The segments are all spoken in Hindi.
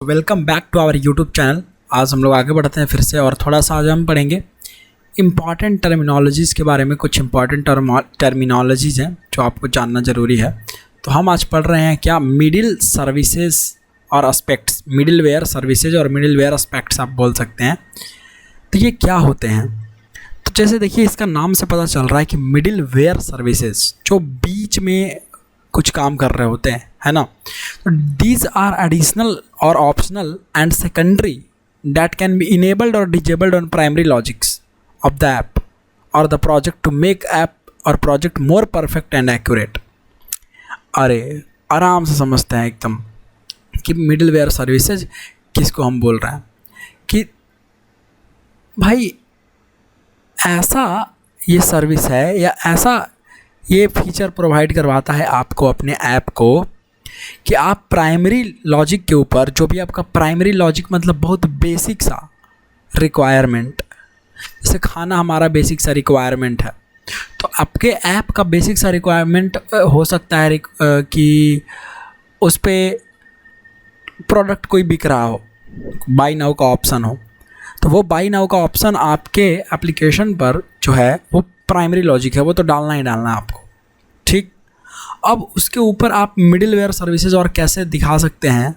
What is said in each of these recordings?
Welcome back to our YouTube channel. आज हम लोग आगे बढ़ते हैं फिर से और थोड़ा सा आज हम पढ़ेंगे इम्पॉर्टेंट टर्मिनोलॉजीज़ के बारे में। कुछ इम्पॉर्टेंट टर्मिनोलॉजीज़ हैं जो आपको जानना ज़रूरी है। तो हम आज पढ़ रहे हैं क्या मिडिल सर्विसेज और एस्पेक्ट्स, मिडिल वेयर सर्विसेज और मिडिल वेयर एस्पेक्ट्स आप बोल सकते हैं। तो ये क्या होते हैं? तो जैसे देखिए इसका नाम से पता चल रहा है कि मिडिल वेयर सर्विसेज जो बीच में कुछ काम कर रहे होते हैं, है ना। तो दीज आर एडिशनल और optional and secondary that can be enabled और disabled on primary logics of the app और the project to make app और project more perfect and accurate. अरे आराम से समझते हैं एकदम कि मिडिल वेयर सर्विसेज किसको हम बोल रहे हैं। कि भाई ऐसा ये सर्विस है या ऐसा ये फीचर प्रोवाइड करवाता है आपको अपने ऐप को कि आप प्राइमरी लॉजिक के ऊपर, जो भी आपका प्राइमरी लॉजिक मतलब बहुत बेसिक सा रिक्वायरमेंट, जैसे खाना हमारा बेसिक सा रिक्वायरमेंट है, तो आपके ऐप का बेसिक सा रिक्वायरमेंट हो सकता है कि उस पर प्रोडक्ट कोई बिक रहा हो, बाय नाउ का ऑप्शन हो, तो वो बाय नाउ का ऑप्शन आपके एप्लीकेशन पर जो है वो प्राइमरी लॉजिक है, वो तो डालना ही डालना है आपको, ठीक। अब उसके ऊपर आप मिडिल वेयर सर्विसेज और कैसे दिखा सकते हैं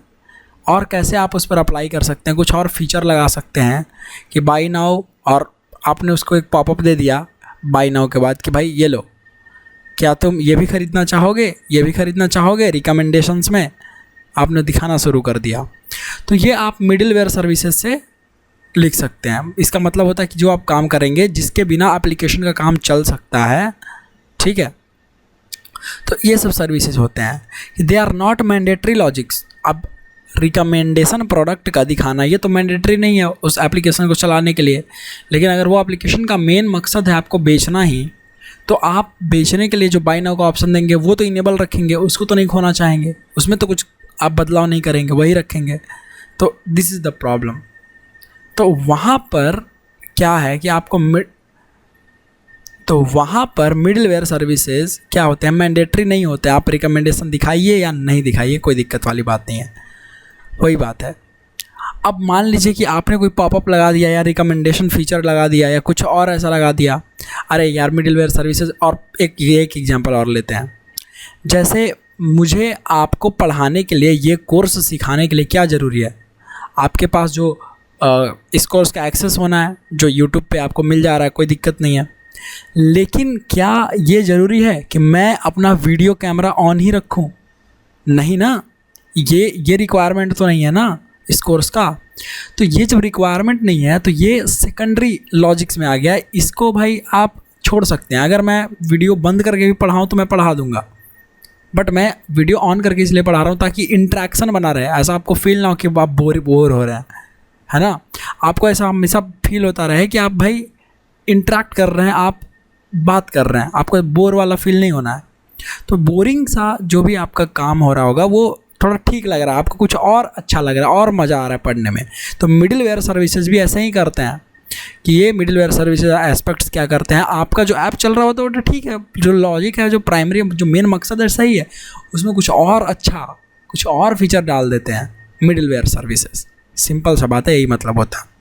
और कैसे आप उस पर अप्लाई कर सकते हैं, कुछ और फीचर लगा सकते हैं कि बाय नाउ, और आपने उसको एक पॉपअप दे दिया बाय नाउ के बाद कि भाई ये लो, क्या तुम ये भी ख़रीदना चाहोगे, ये भी ख़रीदना चाहोगे, रिकमेंडेशंस में आपने दिखाना शुरू कर दिया। तो ये आप मिडिल वेयर सर्विसेज से लिख सकते हैं। इसका मतलब होता है कि जो आप काम करेंगे जिसके बिना एप्लीकेशन का काम चल सकता है, ठीक है। तो ये सब सर्विसेज होते हैं। They are not mandatory logics. अब रिकमेंडेशन प्रोडक्ट का दिखाना ये तो मैंडेटरी नहीं है उस एप्लीकेशन को चलाने के लिए, लेकिन अगर वो एप्लीकेशन का मेन मकसद है आपको बेचना ही, तो आप बेचने के लिए जो बाय नाउ का ऑप्शन देंगे वो तो इनेबल रखेंगे, उसको तो नहीं खोना चाहेंगे, उसमें तो कुछ आप बदलाव नहीं करेंगे, वही रखेंगे। तो दिस इज़ द प्रॉब्लम। तो वहाँ पर क्या है कि आपको वहाँ पर मिडिल वेयर सर्विसेज क्या होते हैं, मैंडेटरी नहीं होते। आप रिकमेंडेशन दिखाइए या नहीं दिखाइए, कोई दिक्कत वाली बात नहीं है, वही बात है। अब मान लीजिए कि आपने कोई पॉपअप लगा दिया या रिकमेंडेशन फीचर लगा दिया या कुछ और ऐसा लगा दिया, अरे यार मिडिल वेयर सर्विसेज। और एक एग्जांपल और लेते हैं, जैसे मुझे आपको पढ़ाने के लिए, ये कोर्स सिखाने के लिए क्या ज़रूरी है, आपके पास जो इस कोर्स का एक्सेस होना है जो यूट्यूब पे आपको मिल जा रहा है, कोई दिक्कत नहीं है। लेकिन क्या ये ज़रूरी है कि मैं अपना वीडियो कैमरा ऑन ही रखूं? नहीं ना, ये रिक्वायरमेंट तो नहीं है ना इस कोर्स का। तो ये जब रिक्वायरमेंट नहीं है तो ये सेकेंडरी लॉजिक्स में आ गया। इसको भाई आप छोड़ सकते हैं। अगर मैं वीडियो बंद करके भी पढ़ाऊँ तो मैं पढ़ा दूँगा, बट मैं वीडियो ऑन करके इसलिए पढ़ा रहा हूँ ताकि इंटरेक्शन बना रहे, ऐसा आपको फील ना हो कि आप बोर हो रहे हैं, है ना। आपको ऐसा हमेशा फील होता रहे कि आप भाई इंटरेक्ट कर रहे हैं, आप बात कर रहे हैं, आपको बोर वाला फील नहीं होना है। तो बोरिंग सा जो भी आपका काम हो रहा होगा वो थोड़ा ठीक लग रहा है, आपको कुछ और अच्छा लग रहा है और मज़ा आ रहा है पढ़ने में। तो मिडिल वेयर सर्विसेज भी ऐसे ही करते हैं कि ये मिडिल वेयर सर्विसेज एस्पेक्ट्स क्या करते हैं, आपका जो ऐप चल रहा होता है वो ठीक है, जो लॉजिक है, जो प्राइमरी, जो मेन मकसद है सही है, उसमें कुछ और अच्छा, कुछ और फीचर डाल देते हैं मिडिल वेयर सर्विसेज। सिंपल सा बात है, यही मतलब होता है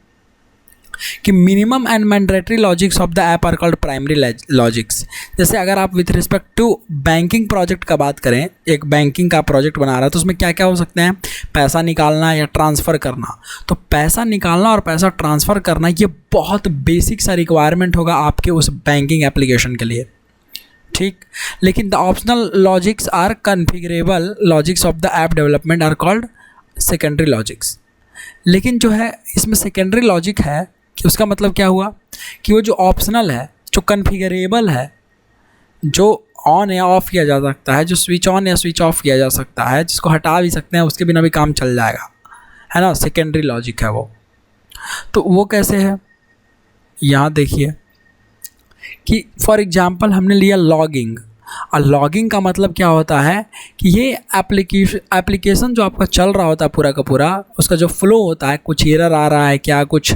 कि minimum and mandatory logics of the app are called primary logics. जैसे अगर आप with respect to banking project का बात करें, एक बैंकिंग का प्रोजेक्ट बना रहा है तो उसमें क्या क्या हो सकते हैं, पैसा निकालना या ट्रांसफ़र करना। तो पैसा निकालना और पैसा ट्रांसफ़र करना ये बहुत बेसिक सा रिक्वायरमेंट होगा आपके उस बैंकिंग एप्लीकेशन के लिए, ठीक। लेकिन the optional logics are configurable logics of the app development are called secondary logics. लेकिन जो है इसमें सेकेंडरी लॉजिक है कि उसका मतलब क्या हुआ कि वो जो ऑप्शनल है, जो कन्फिगरेबल है, जो ऑन या ऑफ़ किया जा सकता है, जो स्विच ऑन या स्विच ऑफ किया जा सकता है, जिसको हटा भी सकते हैं, उसके बिना भी काम चल जाएगा, है ना, सेकेंडरी लॉजिक है वो। तो वो कैसे है, यहाँ देखिए कि फॉर एग्जांपल हमने लिया लॉगिंग। और लॉगिंग का मतलब क्या होता है कि ये एप्लीकेशन जो आपका चल रहा होता है पूरा का पूरा, उसका जो फ्लो होता है, कुछ एरर आ रहा है क्या, कुछ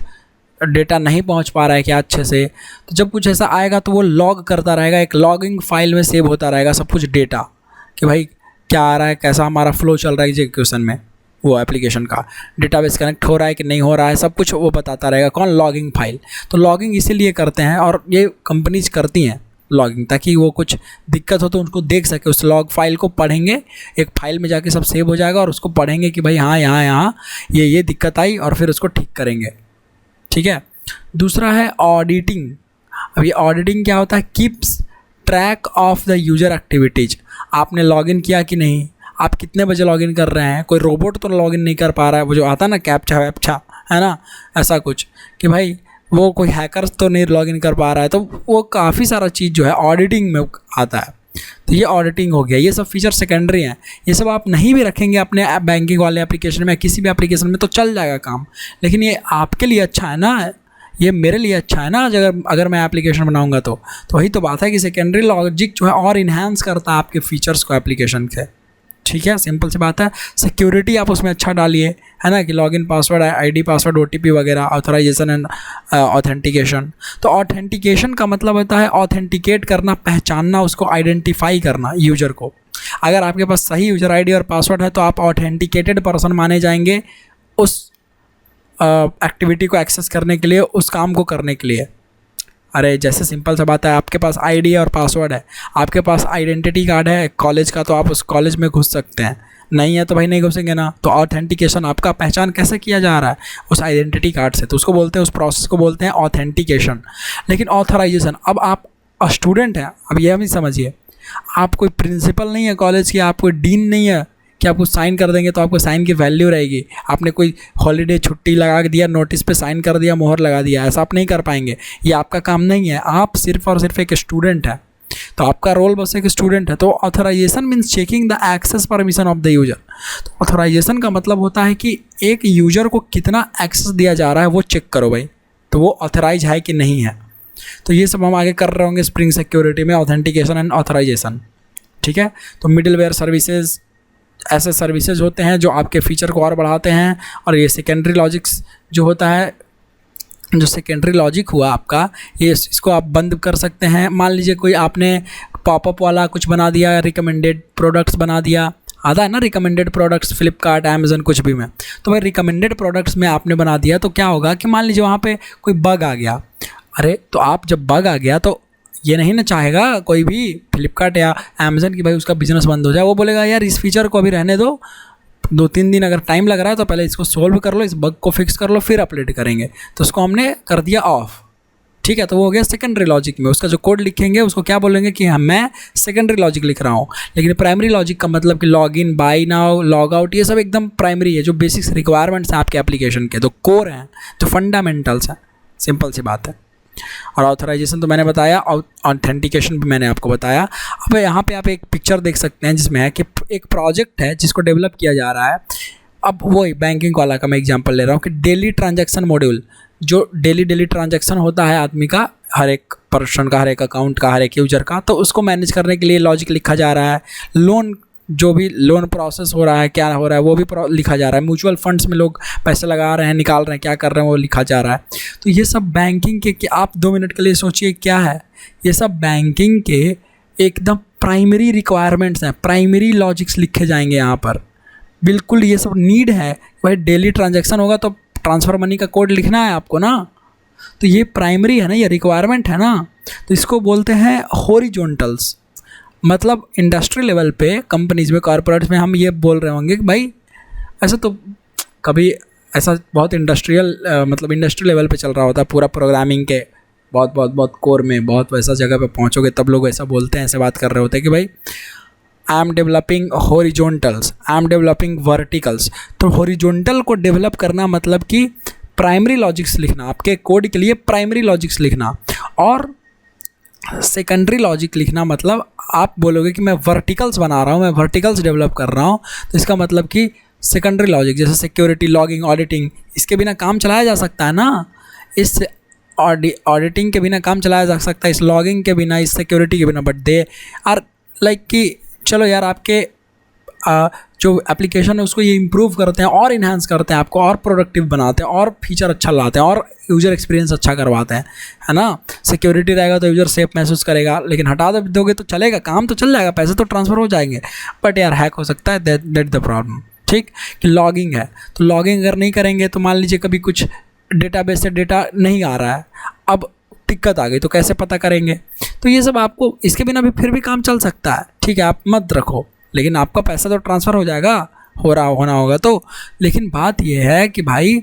डेटा नहीं पहुंच पा रहा है क्या अच्छे से, तो जब कुछ ऐसा आएगा तो वो लॉग करता रहेगा, एक लॉगिंग फाइल में सेव होता रहेगा सब कुछ डेटा कि भाई क्या आ रहा है, कैसा हमारा फ्लो चल रहा है एग्जीक्यूशन में, वो एप्लीकेशन का डेटाबेस कनेक्ट हो रहा है कि नहीं हो रहा है, सब कुछ वो बताता रहेगा। कौन? Logging file. तो लॉगिंग इसीलिए करते हैं और ये कंपनीज करती हैं लॉगिंग, ताकि वो कुछ दिक्कत हो तो उनको देख सके, उस लॉग फाइल को पढ़ेंगे, एक फाइल में जाके सब सेव हो जाएगा और उसको पढ़ेंगे कि भाई हाँ यहाँ ये दिक्कत आई और फिर उसको ठीक करेंगे। ठीक है। दूसरा है ऑडिटिंग। अब ये ऑडिटिंग क्या होता है? Keeps track of the user activities. आपने लॉगिन किया कि नहीं, आप कितने बजे लॉगिन कर रहे हैं, कोई रोबोट तो लॉगिन नहीं कर पा रहा है, वो जो आता ना कैप्चा वैप्चा है ना, ऐसा कुछ कि भाई वो कोई हैकर्स तो नहीं लॉगिन कर पा रहा है, तो वो काफ़ी सारा चीज़ जो है ऑडिटिंग में आता है। तो ये ऑडिटिंग हो गया। ये सब फीचर सेकेंडरी हैं, ये सब आप नहीं भी रखेंगे अपने बैंकिंग वाले एप्लीकेशन में, किसी भी एप्लीकेशन में, तो चल जाएगा काम। लेकिन ये आपके लिए अच्छा है ना, ये मेरे लिए अच्छा है ना, अगर मैं एप्लीकेशन बनाऊंगा तो वही तो बात है कि सेकेंडरी लॉजिक जो है और इन्हांस करता है आपके फीचर्स को एप्लीकेशन के। ठीक है, सिंपल सी बात है। सिक्योरिटी आप उसमें अच्छा डालिए, है ना, कि login password, ID password, OTP वगैरह, ऑथराइजेशन एंड ऑथेंटिकेशन। तो ऑथेंटिकेशन का मतलब होता है ऑथेंटिकेट करना, पहचानना, उसको आइडेंटिफाई करना यूजर को। अगर आपके पास सही यूजर आईडी और पासवर्ड है तो आप ऑथेंटिकेटेड पर्सन माने जाएंगे उस एक्टिविटी को एक्सेस करने के लिए, उस काम को करने के लिए। अरे जैसे सिंपल सा बात है, आपके पास आईडी और पासवर्ड है, आपके पास आइडेंटिटी कार्ड है कॉलेज का, तो आप उस कॉलेज में घुस सकते हैं। नहीं है तो भाई नहीं घुसेंगे ना। तो ऑथेंटिकेशन, आपका पहचान कैसे किया जा रहा है? उस आइडेंटिटी कार्ड से, तो उसको बोलते हैं, उस प्रोसेस को बोलते हैं ऑथेंटिकेशन। लेकिन ऑथराइजेशन, अब आप स्टूडेंट हैं, अब यह भी समझिए, आप कोई प्रिंसिपल नहीं है कॉलेज की, आप कोई डीन नहीं है कि आपको साइन कर देंगे तो आपको साइन की वैल्यू रहेगी। आपने कोई हॉलीडे छुट्टी लगा दिया, नोटिस पे साइन कर दिया, मोहर लगा दिया, ऐसा आप नहीं कर पाएंगे, ये आपका काम नहीं है। आप सिर्फ और सिर्फ एक स्टूडेंट है, तो आपका रोल बस एक स्टूडेंट है। तो authorization means checking the access permission of the user. तो ऑथराइजेशन का मतलब होता है कि एक यूजर को कितना एक्सेस दिया जा रहा है वो चेक करो भाई, तो वो ऑथराइज है कि नहीं है। तो ये सब हम आगे कर रहे होंगे स्प्रिंग सिक्योरिटी में, ऑथेंटिकेशन एंड ऑथराइजेशन। ठीक है। तो मिडिलवेयर सर्विसेज ऐसे सर्विसेज होते हैं जो आपके फीचर को और बढ़ाते हैं। और ये सेकेंडरी लॉजिक्स जो होता है, जो सेकेंडरी लॉजिक हुआ आपका, ये इसको आप बंद कर सकते हैं। मान लीजिए कोई आपने पॉपअप वाला कुछ बना दिया, रिकमेंडेड प्रोडक्ट्स बना दिया, आता है ना रिकमेंडेड प्रोडक्ट्स, फ्लिपकार्ट, अमेज़न, कुछ भी में। तो भाई रिकमेंडेड प्रोडक्ट्स में आपने बना दिया तो क्या होगा कि मान लीजिए वहाँ पे कोई बग आ गया। अरे तो आप जब बग आ गया तो ये नहीं ना चाहेगा कोई भी फ्लिपकार्ट या अमेज़न की भाई उसका बिज़नेस बंद हो जाए। वो बोलेगा यार इस फीचर को अभी रहने दो, 2-3 दिन अगर टाइम लग रहा है तो पहले इसको सोल्व कर लो, इस बग को फिक्स कर लो, फिर अपडेट करेंगे। तो उसको हमने कर दिया ऑफ। ठीक है, तो वो हो गया सेकेंडरी लॉजिक में। उसका जो कोड लिखेंगे उसको क्या बोलेंगे कि हाँ मैं सेकेंडरी लॉजिक लिख रहा हूँ। लेकिन प्राइमरी लॉजिक का मतलब कि log in, by now, log out, ये सब एकदम प्राइमरी है, जो बेसिक्स रिक्वायरमेंट्स हैं आपके एप्लीकेशन के, तो कोर हैं, जो फंडामेंटल्स हैं। सिंपल सी बात है। और ऑथराइजेशन तो मैंने बताया, ऑथेंटिकेशन भी मैंने आपको बताया। अब यहाँ पे आप एक पिक्चर देख सकते हैं जिसमें है कि एक प्रोजेक्ट है जिसको डेवलप किया जा रहा है। अब वही बैंकिंग वाला का मैं एग्जांपल ले रहा हूँ कि डेली ट्रांजैक्शन मॉड्यूल, जो डेली ट्रांजैक्शन होता है आदमी का, हर एक पर्सन का, हर एक अकाउंट का, हर एक यूजर का, तो उसको मैनेज करने के लिए लॉजिक लिखा जा रहा है। लोन, जो भी लोन प्रोसेस हो रहा है, क्या हो रहा है वो भी लिखा जा रहा है। म्यूचुअल फंड्स में लोग पैसे लगा रहे हैं, निकाल रहे हैं, क्या कर रहे हैं वो लिखा जा रहा है। तो ये सब बैंकिंग के, कि आप 2 मिनट के लिए सोचिए क्या है, ये सब बैंकिंग के एकदम प्राइमरी रिक्वायरमेंट्स हैं, प्राइमरी लॉजिक्स लिखे जाएंगे यहाँ पर। बिल्कुल ये सब नीड है। भाई डेली ट्रांजेक्शन होगा तो ट्रांसफ़र मनी का कोड लिखना है आपको ना, तो ये प्राइमरी है ना, ये रिक्वायरमेंट है ना। तो इसको बोलते हैं हॉरिजॉन्टल्स। मतलब इंडस्ट्री लेवल पे, कंपनीज़ में, कॉर्पोरेट्स में हम ये बोल रहे होंगे कि भाई ऐसा तो कभी ऐसा बहुत इंडस्ट्रियल मतलब इंडस्ट्री लेवल पे चल रहा होता है पूरा प्रोग्रामिंग के, बहुत कोर में, बहुत वैसा जगह पे पहुंचोगे तब लोग ऐसा बोलते हैं, ऐसे बात कर रहे होते हैं कि भाई I am developing horizontals, I am developing verticals. तो हॉरिजॉन्टल को डेवलप करना मतलब कि प्राइमरी लॉजिक्स लिखना, आपके कोड के लिए प्राइमरी लॉजिक्स लिखना। और सेकेंडरी लॉजिक लिखना मतलब आप बोलोगे कि मैं वर्टिकल्स बना रहा हूँ, मैं वर्टिकल्स डेवलप कर रहा हूँ, तो इसका मतलब कि सेकेंडरी लॉजिक जैसे सिक्योरिटी, लॉगिंग, ऑडिटिंग, इसके बिना काम चलाया जा सकता है ना। इस ऑडिटिंग के बिना काम चलाया जा सकता है, इस लॉगिंग के बिना, इस सिक्योरिटी के बिना। बट दे आर लाइक कि चलो यार आपके जो एप्लीकेशन है उसको ये इम्प्रूव करते हैं और इन्हांस करते हैं, आपको और प्रोडक्टिव बनाते हैं, और फीचर अच्छा लाते हैं, और यूज़र एक्सपीरियंस अच्छा करवाते हैं, है ना। सिक्योरिटी रहेगा तो यूज़र सेफ महसूस करेगा, लेकिन हटा दोगे तो चलेगा, काम तो चल जाएगा, पैसे तो ट्रांसफ़र हो जाएंगे, बट यार हैक हो सकता है, दैट द प्रॉब्लम। ठीक, कि लॉगिंग है, तो लॉगिंग अगर नहीं करेंगे तो मान लीजिए कभी कुछ डेटाबेस से डेटा नहीं आ रहा है, अब दिक्कत आ गई तो कैसे पता करेंगे। तो ये सब आपको, इसके बिना भी फिर भी काम चल सकता है, ठीक है, आप मत रखो, लेकिन आपका पैसा तो ट्रांसफ़र हो जाएगा, होना होगा तो। लेकिन बात यह है कि भाई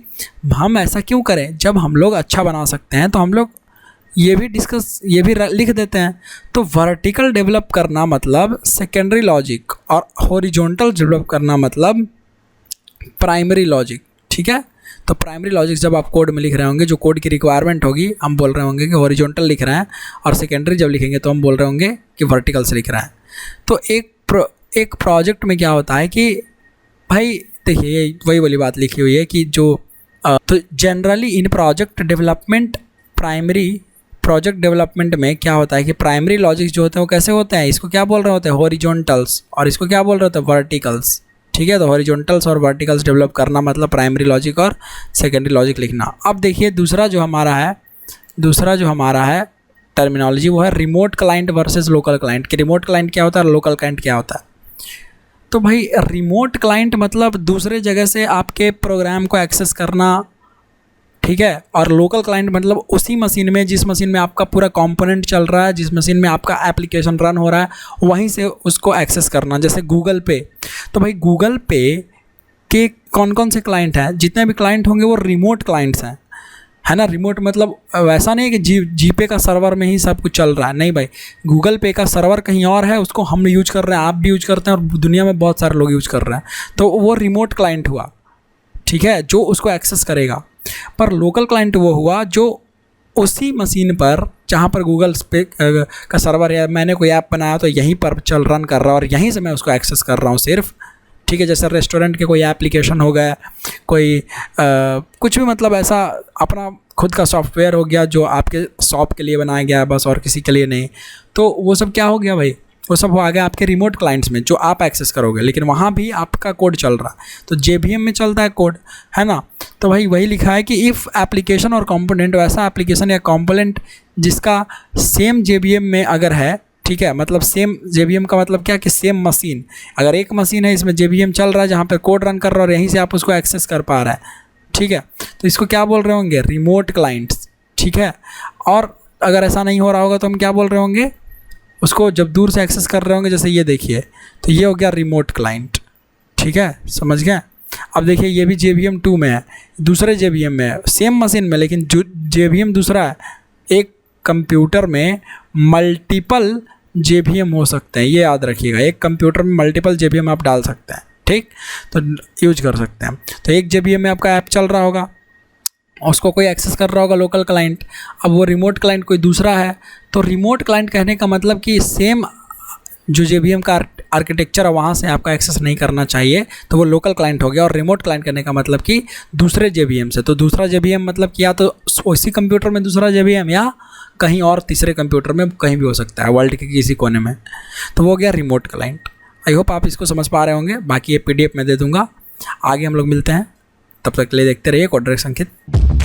हम ऐसा क्यों करें, जब हम लोग अच्छा बना सकते हैं तो हम लोग ये भी लिख देते हैं। तो वर्टिकल डेवलप करना मतलब सेकेंडरी लॉजिक, और हॉरिजॉन्टल डेवलप करना मतलब प्राइमरी लॉजिक, ठीक है। तो प्राइमरी लॉजिक जब आप कोड में लिख रहे होंगे, जो कोड की रिक्वायरमेंट होगी, हम बोल रहे होंगे कि हॉरिजॉन्टल लिख रहे हैं, और सेकेंडरी जब लिखेंगे तो हम बोल रहे होंगे कि वर्टिकल से लिख रहे हैं। तो एक प्रोजेक्ट में क्या होता है कि भाई देखिए वही वाली बात लिखी हुई है कि जो तो जनरली इन प्रोजेक्ट डेवलपमेंट में क्या होता है कि प्राइमरी लॉजिक्स जो होते हैं वो कैसे होते हैं, इसको क्या बोल रहे होते हैं, हॉरिजॉन्टल्स, और इसको क्या बोल रहे होते हैं, वर्टिकल्स, ठीक है। तो हॉरिजॉन्टल्स और वर्टिकल्स डेवलप करना मतलब प्राइमरी लॉजिक और सेकेंडरी लॉजिक लिखना। अब देखिए दूसरा जो हमारा है टर्मिनोलॉजी, वो है remote client versus local client. कि रिमोट क्लाइंट क्या होता है, लोकल क्लाइंट क्या होता है। तो भाई रिमोट क्लाइंट मतलब दूसरे जगह से आपके प्रोग्राम को एक्सेस करना, ठीक है, और लोकल क्लाइंट मतलब उसी मशीन में, जिस मशीन में आपका पूरा कंपोनेंट चल रहा है, जिस मशीन में आपका एप्लीकेशन रन हो रहा है, वहीं से उसको एक्सेस करना। जैसे गूगल पे, तो भाई गूगल पे के कौन कौन से क्लाइंट हैं, जितने भी क्लाइंट होंगे वो रिमोट क्लाइंट्स हैं, है ना। रिमोट मतलब वैसा नहीं है कि जीपे का सर्वर में ही सब कुछ चल रहा है, नहीं भाई, गूगल पे का सर्वर कहीं और है, उसको हम यूज कर रहे हैं, आप भी यूज करते हैं, और दुनिया में बहुत सारे लोग यूज कर रहे हैं, तो वो रिमोट क्लाइंट हुआ, ठीक है, जो उसको एक्सेस करेगा। पर लोकल क्लाइंट वो हुआ जो उसी मशीन पर, जहाँ पर गूगल पे का सर्वर है, मैंने कोई ऐप बनाया तो यहीं पर रन कर रहा है और यहीं से मैं उसको एक्सेस कर रहा हूँ सिर्फ, ठीक है। जैसे रेस्टोरेंट के कोई एप्लीकेशन हो गया, कोई कुछ भी, मतलब ऐसा अपना खुद का सॉफ्टवेयर हो गया जो आपके शॉप के लिए बनाया गया है बस, और किसी के लिए नहीं। तो वो सब क्या हो गया भाई, वो सब आ गया आपके रिमोट क्लाइंट्स में, जो आप एक्सेस करोगे, लेकिन वहाँ भी आपका कोड चल रहा है। तो JVM में चलता है कोड, है ना। तो भाई वही लिखा है कि इफ़ एप्लीकेशन और कंपोनेंट, वैसा एप्लीकेशन या कंपोनेंट जिसका सेम JVM में अगर है, ठीक है, मतलब सेम JVM का मतलब क्या कि सेम मशीन, अगर एक मशीन है इसमें JVM चल रहा है जहाँ पे कोड रन कर रहा है और यहीं से आप उसको एक्सेस कर पा रहे हैं, ठीक है, तो इसको क्या बोल रहे होंगे, रिमोट क्लाइंट्स, ठीक है। और अगर ऐसा नहीं हो रहा होगा तो हम क्या बोल रहे होंगे, उसको जब दूर से एक्सेस कर रहे होंगे, जैसे ये देखिए, तो ये हो गया रिमोट क्लाइंट, ठीक है, समझ गए। अब देखिए ये भी JVM 2 में है, दूसरे JVM में है, सेम मशीन में, लेकिन जो JVM दूसरा है। एक कंप्यूटर में मल्टीपल JVM हो सकते हैं, ये याद रखिएगा, एक कंप्यूटर में मल्टीपल JVM आप डाल सकते हैं, ठीक, तो यूज कर सकते हैं। तो एक JVM में आपका ऐप चल रहा होगा, उसको कोई एक्सेस कर रहा होगा लोकल क्लाइंट, अब वो रिमोट क्लाइंट कोई दूसरा है। तो रिमोट क्लाइंट कहने का मतलब कि सेम जो JVM का आर्किटेक्चर है वहाँ से आपका एक्सेस नहीं करना चाहिए, तो वो लोकल क्लाइंट हो गया। और रिमोट क्लाइंट करने का मतलब कि दूसरे JVM से, तो दूसरा JVM मतलब कि या तो उसी कंप्यूटर में दूसरा JVM, या कहीं और तीसरे कंप्यूटर में, कहीं भी हो सकता है वर्ल्ड के किसी कोने में, तो वो हो गया रिमोट क्लाइंट। आई होप आप इसको समझ पा रहे होंगे, बाकी ये PDF में दे दूँगा। आगे हम लोग मिलते हैं, तब तक के लिए देखते रहिए कोड डायरेक्ट संकेत।